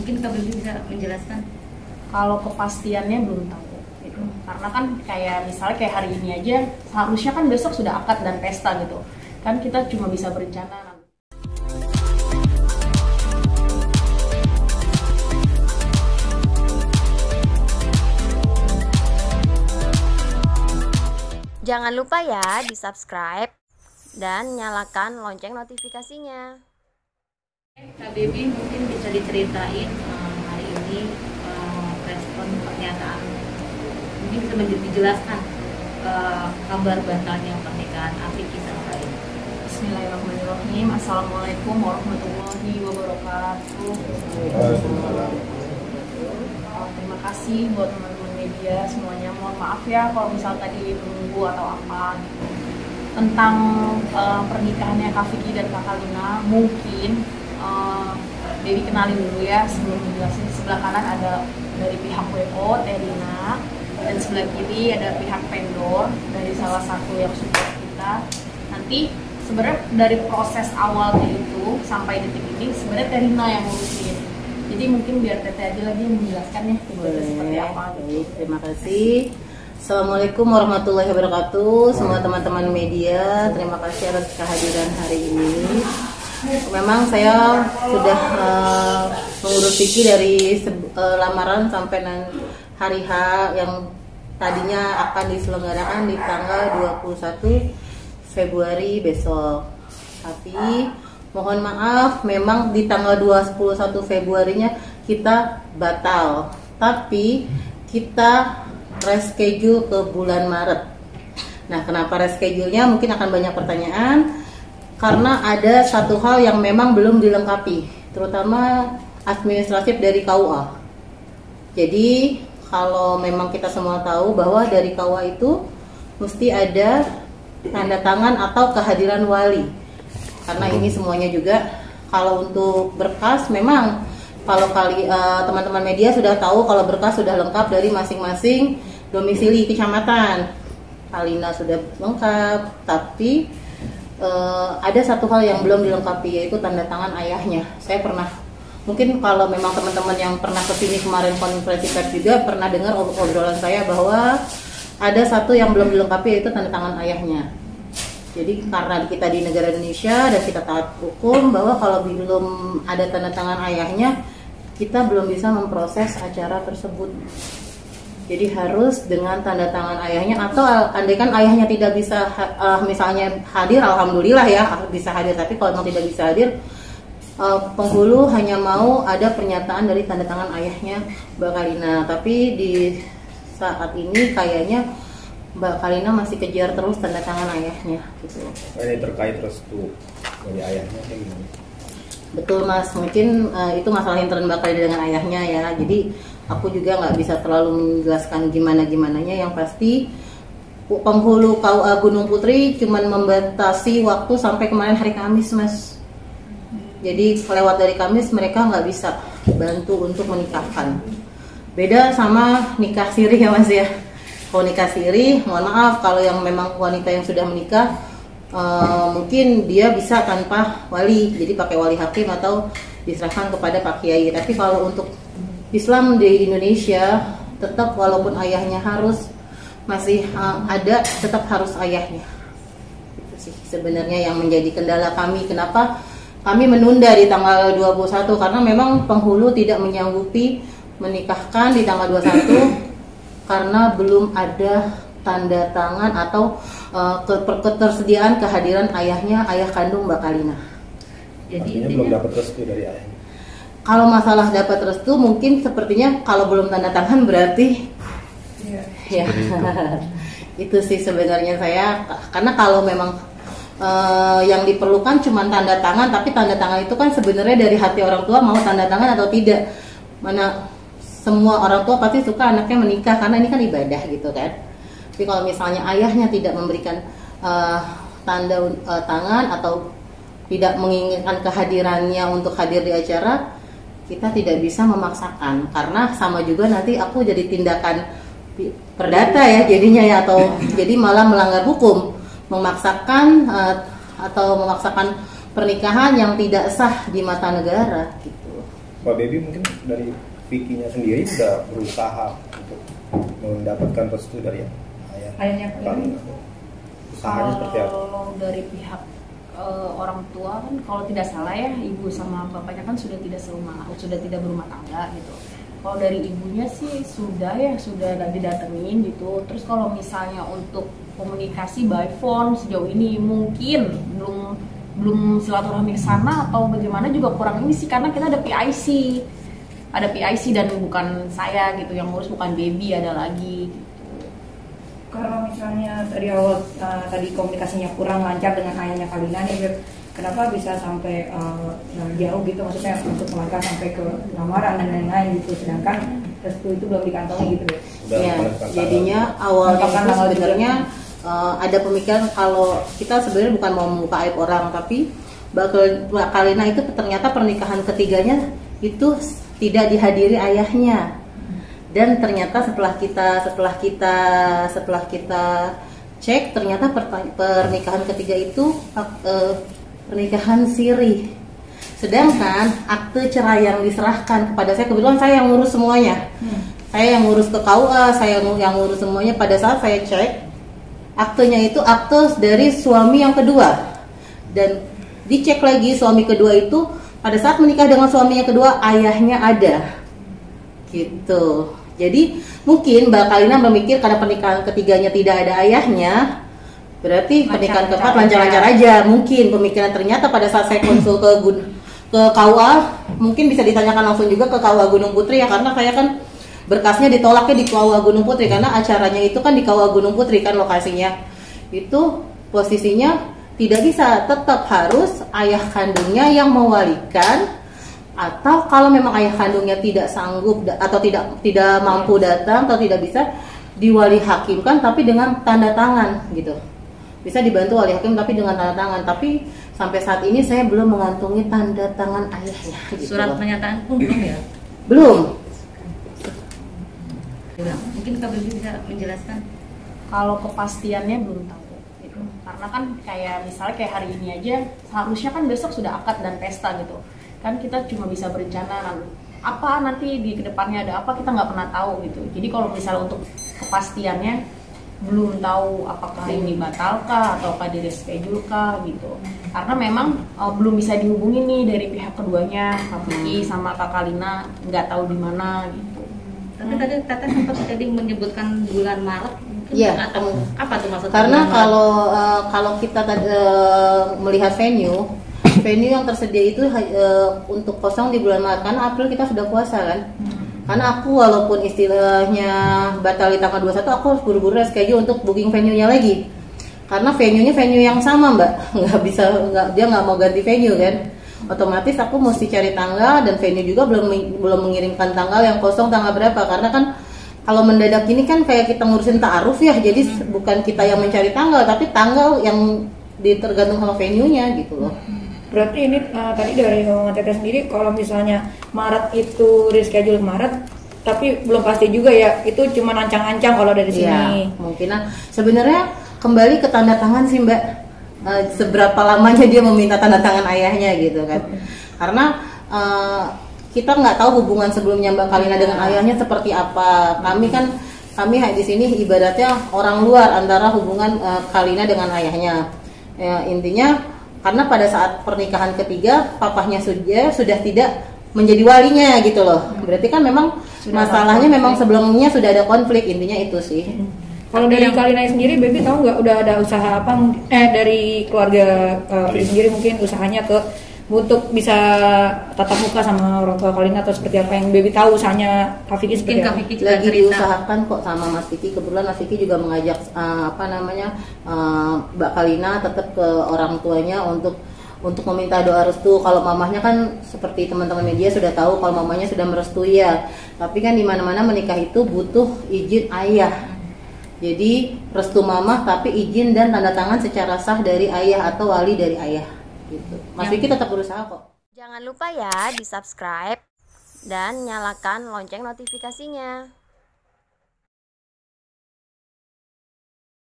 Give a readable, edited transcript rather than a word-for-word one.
Mungkin Kak Bibi bisa menjelaskan? Kalau kepastiannya belum tahu gitu. Karena kan kayak misalnya kayak hari ini aja seharusnya kan besok sudah akad dan pesta gitu. Kan kita cuma bisa berencana. Jangan lupa ya di subscribe dan nyalakan lonceng notifikasinya. Kak Bibi mungkin bisa diceritain hari ini respon pernyataan, mungkin bisa dijelaskan kabar batalnya pernikahan Afiki sama Kak ini. Bismillahirrahmanirrahim. Assalamualaikum warahmatullahi wabarakatuh. Terima kasih buat teman-teman media semuanya. Mohon maaf ya kalau misal tadi menunggu atau apa gitu. Tentang pernikahannya Kak Vicky dan Kak Kalina, mungkin Dewi kenalin dulu ya sebelum dijelasin. Sebelah kanan ada dari pihak WO, Terina, dan sebelah kiri ada pihak vendor dari salah satu yang support kita. Nanti sebenarnya dari proses awalnya itu sampai detik ini sebenarnya Terina yang ngurusin. Jadi mungkin biar Teteh aja lagi yang menjelaskan ya seperti apa. Baik, terima kasih. Assalamualaikum warahmatullahi wabarakatuh. Semua teman-teman media, terima kasih atas kehadiran hari ini. Memang saya sudah mengurus Vicky dari lamaran sampai hari H yang tadinya akan diselenggarakan di tanggal 21 Februari besok. Tapi mohon maaf, memang di tanggal 21 Februarinya kita batal. Tapi kita reschedule ke bulan Maret. Nah, kenapa reschedule-nya? Mungkin akan banyak pertanyaan. Karena ada satu hal yang memang belum dilengkapi, terutama administratif dari KUA. Jadi, kalau memang kita semua tahu bahwa dari KUA itu mesti ada tanda tangan atau kehadiran wali. Karena ini semuanya juga, kalau untuk berkas memang kalau teman-teman media sudah tahu kalau berkas sudah lengkap dari masing-masing domisili kecamatan. Kalina sudah lengkap, tapi ada satu hal yang belum dilengkapi, yaitu tanda tangan ayahnya. Saya pernah, mungkin kalau memang teman-teman yang pernah kesini kemarin konferensi pers juga pernah dengar obrolan saya bahwa ada satu yang belum dilengkapi, yaitu tanda tangan ayahnya. Jadi karena kita di negara Indonesia dan kita taat hukum, bahwa kalau belum ada tanda tangan ayahnya, kita belum bisa memproses acara tersebut. Jadi harus dengan tanda tangan ayahnya, atau andaikan ayahnya tidak bisa misalnya hadir, alhamdulillah ya bisa hadir. Tapi kalau memang tidak bisa hadir, penghulu hanya mau ada pernyataan dari tanda tangan ayahnya Mbak Kalina. Tapi di saat ini kayaknya Mbak Kalina masih kejar terus tanda tangan ayahnya gitu. Ini terkait restu dari ayahnya kayak gimana? Betul Mas, mungkin itu masalah intern Mbak Kalina dengan ayahnya ya. Jadi aku juga nggak bisa terlalu menjelaskan gimana-gimananya. Yang pasti penghulu KUA Gunung Putri cuman membatasi waktu sampai kemarin hari Kamis Mas. Jadi lewat dari Kamis mereka nggak bisa bantu untuk menikahkan. Beda sama nikah siri ya Mas ya. Kalau nikah siri, mohon maaf, kalau yang memang wanita yang sudah menikah, mungkin dia bisa tanpa wali, jadi pakai wali hakim atau diserahkan kepada Pak Kiai. Tapi kalau untuk Islam di Indonesia, tetap walaupun ayahnya harus masih ada, tetap harus ayahnya. Itu sih sebenarnya yang menjadi kendala kami. Kenapa kami menunda di tanggal 21? Karena memang penghulu tidak menyanggupi menikahkan di tanggal 21 karena belum ada tanda tangan atau ketersediaan kehadiran ayahnya, ayah kandung Mbak Kalina. Jadi belum dapat restu dari ayahnya. Kalau masalah dapat restu, mungkin sepertinya kalau belum tanda tangan berarti ya itu sih sebenarnya saya. Karena kalau memang yang diperlukan cuma tanda tangan, tapi tanda tangan itu kan sebenarnya dari hati orang tua mau tanda tangan atau tidak. Mana semua orang tua pasti suka anaknya menikah karena ini kan ibadah gitu kan. Tapi kalau misalnya ayahnya tidak memberikan tanda tangan atau tidak menginginkan kehadirannya untuk hadir di acara, kita tidak bisa memaksakan. Karena sama juga nanti aku jadi tindakan perdata ya jadinya ya, atau jadi malah melanggar hukum, memaksakan atau memaksakan pernikahan yang tidak sah di mata negara gitu. Mbak Baby mungkin dari Vicky-nya sendiri udah berusaha untuk mendapatkan restu dari Ayahnya Kalina. Usahanya seperti apa? Kalau dari pihak orang tua kan, kalau tidak salah ya, ibu sama bapaknya kan sudah tidak berumah tangga gitu. Kalau dari ibunya sih sudah didatengin gitu. Terus kalau misalnya untuk komunikasi by phone sejauh ini mungkin belum silaturahmi ke sana atau bagaimana juga kurang ini sih, karena kita ada PIC dan bukan saya gitu yang ngurus, bukan Baby, ada lagi. Kalau misalnya dari awal tadi komunikasinya kurang lancar dengan ayahnya Kalina nih, Beb, kenapa bisa sampai jauh gitu, maksudnya untuk melangkah sampai ke lamaran dan lain-lain gitu, sedangkan restu itu belum dikantongi gitu, Beb? Ya, jadinya awalnya itu sebenarnya ada pemikiran kalau kita sebenarnya bukan mau membuka aib orang, tapi Mbak Kalina itu ternyata pernikahan ketiganya itu tidak dihadiri ayahnya. Dan ternyata setelah kita cek, ternyata pernikahan ketiga itu pernikahan siri. Sedangkan akte cerai yang diserahkan kepada saya, kebetulan saya yang ngurus semuanya. Saya yang ngurus ke KUA, saya yang ngurus semuanya. Pada saat saya cek, aktenya itu akte dari suami yang kedua. Dan dicek lagi suami kedua itu pada saat menikah dengan suami yang kedua, ayahnya ada. Gitu. Jadi mungkin Mbak Kalina memikir karena pernikahan ketiganya tidak ada ayahnya, berarti pernikahan keempat lancar-lancar aja. Mungkin pemikiran, ternyata pada saat saya konsul ke KUA, mungkin bisa ditanyakan langsung juga ke KUA Gunung Putri ya, karena saya kan berkasnya ditolaknya di KUA Gunung Putri karena acaranya itu kan di KUA Gunung Putri kan lokasinya. Itu posisinya tidak bisa, tetap harus ayah kandungnya yang mewalikan. Atau kalau memang ayah kandungnya tidak sanggup atau tidak mampu datang atau tidak bisa, diwali hakimkan tapi dengan tanda tangan gitu. Bisa dibantu wali hakim tapi dengan tanda tangan. Tapi sampai saat ini saya belum mengantungi tanda tangan ayahnya gitu. Surat pernyataan pun belum ya? Belum. Mungkin Kak Baby bisa menjelaskan. Kalau kepastiannya belum tahu gitu. Karena kan kayak misalnya kayak hari ini aja, seharusnya kan besok sudah akad dan pesta gitu. Kan kita cuma bisa berencana apa nanti di kedepannya ada apa, kita nggak pernah tahu gitu. Jadi kalau misalnya untuk kepastiannya belum tahu apakah ini batal kah ataukah di reschedule kah gitu. Karena memang belum bisa dihubungi nih dari pihak keduanya, Kak Vicky sama Kak Kalina, nggak tahu di mana gitu. Tapi tadi Tata sempat tadi menyebutkan bulan Maret. Iya. Atau apa tuh maksudnya? Karena kalau kita melihat venue yang tersedia itu untuk kosong di bulan Maret, karena April kita sudah puasa kan. Karena aku walaupun istilahnya batal di tanggal 21, aku harus buru-buru schedule untuk booking venue-nya lagi. Karena venue-nya venue yang sama, Mbak. Dia nggak mau ganti venue kan. Otomatis aku mesti cari tanggal, dan venue juga belum mengirimkan tanggal yang kosong tanggal berapa. Karena kan kalau mendadak ini kan kayak kita ngurusin ta'aruf ya. Jadi bukan kita yang mencari tanggal, tapi tanggal yang tergantung sama venue-nya gitu loh. Berarti ini tadi dari Mama Teteh sendiri, kalau misalnya Maret itu reschedule Maret, tapi belum pasti juga ya, itu cuma ancang-ancang kalau dari sini. Ya, mungkin sebenarnya kembali ke tanda tangan sih Mbak, seberapa lamanya dia meminta tanda tangan ayahnya gitu kan. Karena kita nggak tahu hubungan sebelumnya Mbak Kalina dengan ayahnya seperti apa. Kami di sini ibaratnya orang luar antara hubungan Kalina dengan ayahnya. Ya, intinya karena pada saat pernikahan ketiga papahnya sudah tidak menjadi walinya gitu loh. Berarti kan memang masalahnya memang sebelumnya sudah ada konflik, intinya itu sih. Kalau dari Kalina sendiri, Baby tahu nggak udah ada usaha apa dari keluarga sendiri mungkin usahanya untuk bisa tatap muka sama orang tua Kalina, atau seperti apa yang Baby tahu usahanya Kak Vicky seperti apa? Lagi diusahakan kok sama Mas Vicky. Kebetulan Mas Vicky juga mengajak Mbak Kalina tetap ke orang tuanya untuk meminta doa restu. Kalau mamahnya kan seperti teman-teman media sudah tahu kalau mamanya sudah merestui ya. Tapi kan di mana-mana menikah itu butuh izin ayah. Jadi restu mamah tapi izin dan tanda tangan secara sah dari ayah atau wali dari ayah. Gitu. Mas Vicky tetap berusaha kok. Jangan lupa ya di subscribe dan nyalakan lonceng notifikasinya.